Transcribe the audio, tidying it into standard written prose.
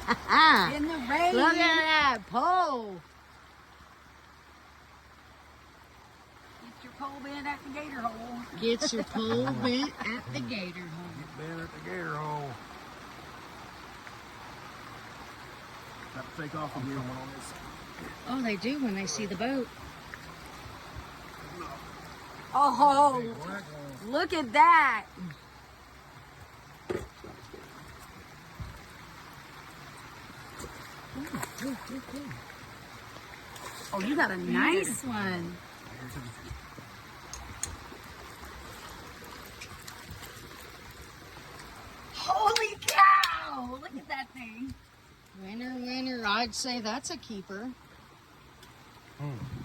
In the rain. Look at that pole. Get your pole bent at the gator hole. Get your pole bent at the gator hole. Get bent at the gator hole. Have to take off from here on this side. Oh, they do when they see the boat. Oh, Big black one. look at that. Oh, you got a nice one. Holy cow! Look at that thing. Winner, I'd say that's a keeper. Hmm.